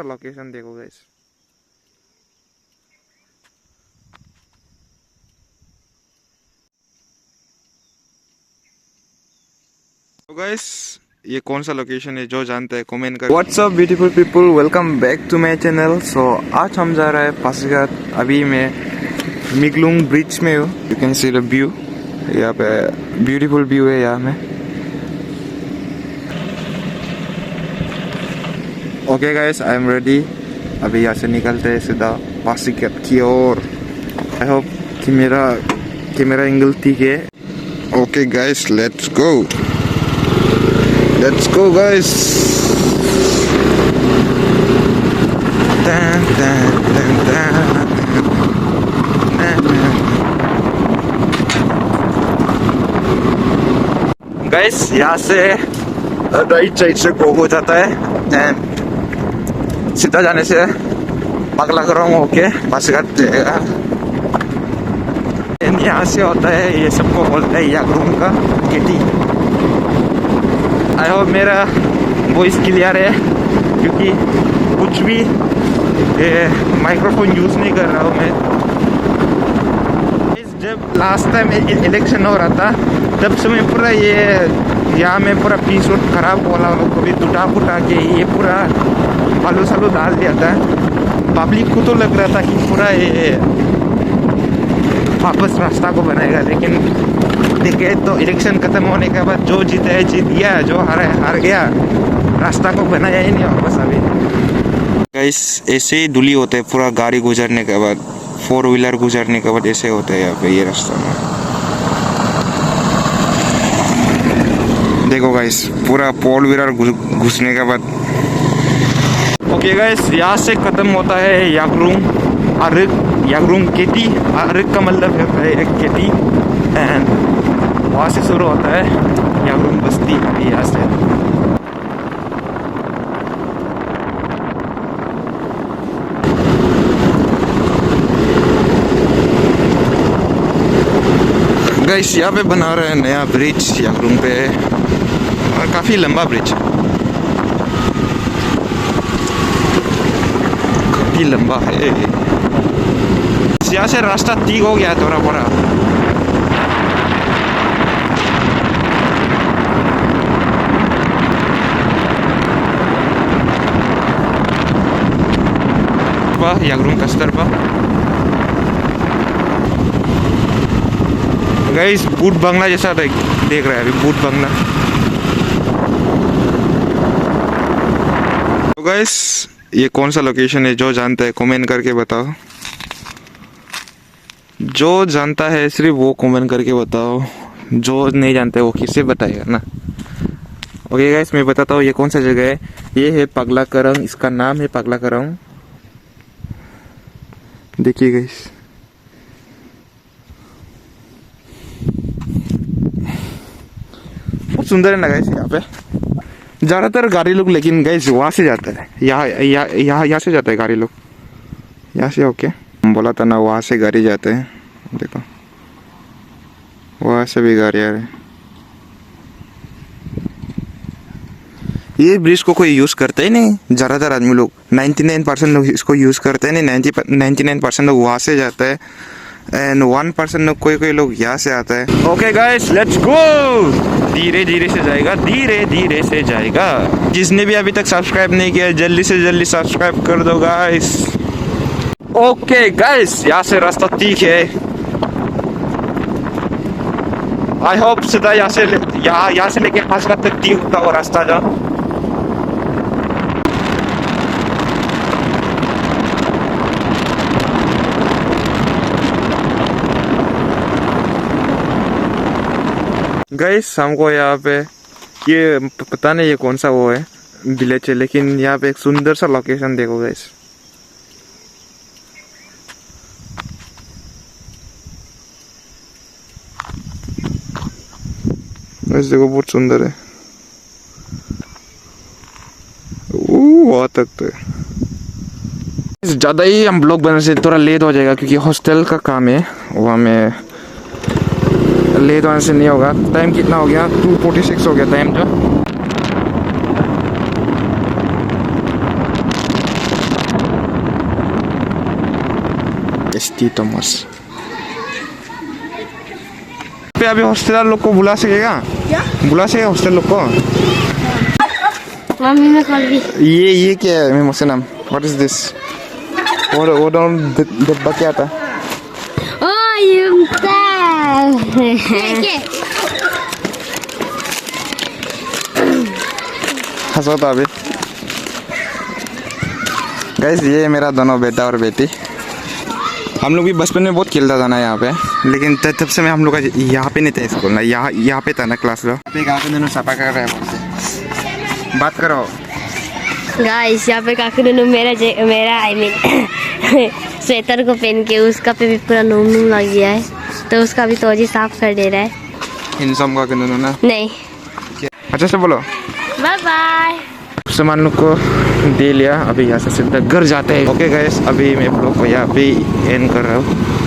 Location देखो guys. तो guys ये कौन सा लोकेशन है, जो जानते हैं कमेंट कर। What's up beautiful people, welcome back to my channel. So आज हम जा रहे हैं पासीघाट। अभी मैं मिगलुंग ब्रिज में हूँ। You can see the view, यहाँ पे ब्यूटीफुल व्यू है यहाँ में। Okay guys, I am ready. अभी यहाँ से निकलते हैं सीधा पासीघाट की ओर। आई होप कि मेरा कैमरा एंगल ठीक है। Okay guys, let's go. Let's go guys. Dun, dun, dun, dun. Guys, यहाँ से राइट साइड से गो हो जाता है एंड सीधा जाने से पगला करूँ होके पासीघाट जाएगा। यहाँ से होता है, ये सबको बोलता है यागरूम का केटी। आई होप मेरा वॉइस क्लियर है, क्योंकि कुछ भी माइक्रोफोन यूज़ नहीं कर रहा हूँ मैं। जब लास्ट टाइम इलेक्शन हो रहा था तब समय पूरा ये यहाँ में पूरा पीस रोड खराब वाला को भी टूटा फूटा के ये पूरा बालू सालू डाल दिया था। पब्लिक को तो लग रहा था कि पूरा ये वापस रास्ता को बनाएगा, लेकिन देखे तो इलेक्शन खत्म होने के बाद जो जीता है जीत गया, जो हार गया। रास्ता को बनाया ही नहीं वापस अभी। गाइस ऐसे ही धुली होते है पूरा, गाड़ी गुजरने के बाद, 4 व्हीलर गुजरने के बाद ऐसे होता है यहाँ पे ये रास्ता में। देखो गाइस पूरा 4 व्हीलर घुसने के बाद। ओके गाइस, यहाँ से खत्म होता है यागरूम यागरूम केटी। अरुक का मतलब है एक केटी एंड वहाँ से शुरू होता है यागरूम बस्ती। यहाँ से गाइस यहाँ पे बना रहे हैं नया ब्रिज यागरूम पे, और काफ़ी लंबा ब्रिज, काफ़ी लंबा है। यहाँ से रास्ता ठीक हो गया थोड़ा बड़ा। यागरूम कस्तरबा गाइस, बूट बंगला जैसा देख रहा है अभी, बूट बंगला। तो गाइस ये कौन सा लोकेशन है, जो जानता है कमेंट करके बताओ। जो जानता है सिर्फ वो कमेंट करके बताओ, जो नहीं जानते वो किससे बताएगा ना। ओके गाइस, मैं बताता हूँ ये कौन सा जगह है। ये है पगला करंग, इसका नाम है पगला करंग। देखिए गाइस, बहुत सुंदर है ना गाइस। यहाँ पे ज़्यादातर गाड़ी लोग, लेकिन गाइस वहाँ से जाता है, यहाँ से जाता है गाड़ी लोग, यहाँ से। ओके बोला था ना, वहाँ से गाड़ी जाते हैं। देखो वहाँ से भी गाड़ी आ रही है। ये ब्रिज को कोई यूज़ करता ही नहीं, ज़्यादातर आदमी लोग 99% लोग इसको यूज़ करते हैं नहीं। 99% लोग वहाँ से जाता है एंड 1% लोग कोई लोग यहाँ से आता है। Okay guys, let's go. धीरे धीरे से जाएगा, धीरे धीरे से जाएगा। जिसने भी अभी तक सब्सक्राइब नहीं किया जल्दी से जल्दी सब्सक्राइब कर दो गाइस। ओके गाइस, यहाँ से रास्ता ठीक है। आई होप सीधा यहाँ से लेके पासीघाट तक ठीक होता वो रास्ता जो। गाइस हमको यहाँ पे ये पता नहीं ये कौन सा वो है विलेज है, लेकिन यहाँ पे एक सुंदर सा लोकेशन देखो गाइस। देखो बहुत सुंदर है, वहाँ तक तो ज़्यादा ही हम ब्लॉग बनाने से थोड़ा लेट हो जाएगा, क्योंकि हॉस्टल का काम है, वहाँ में लेट होने से नहीं होगा। टाइम कितना हो गया, 2:46 हो गया टाइम जो। बेटी थॉमस। पे अभी हॉस्टल लोग को बुला सकेगा? क्या? बुला सकेगा हॉस्टल लोग को? मम्मी ने कॉल की। ये क्या है? मैं मुझसे नाम व्हाट इज दिस? वो डब्बा क्या था? ओह ये हंसो तो अभी। गाइस ये मेरा दोनों बेटा और बेटी। हम लोग भी बचपन में बहुत खेलता था ना यहाँ पे, लेकिन तब से मैं हम लोग का यहाँ पे नहीं था स्कूल ना, यहाँ पे था ना क्लास लो। दोनों सफा कर रहे हैं, बात करो। गाइस यहाँ पे काकू ने मेरा आई मीन स्वेटर को पहन के उसका पे भी पूरा नूम लग गया है, तो उसका भी तोजी साफ कर दे रहा है। हिंसम का दोनों ना नहीं। अच्छा से बोलो बाय बाय। सामान लोग को दे लिया, अभी यहाँ से सीधा घर जाते हैं। ओके गाइस, अभी मैं ब्लॉग को यहाँ पे एंड कर रहा हूँ।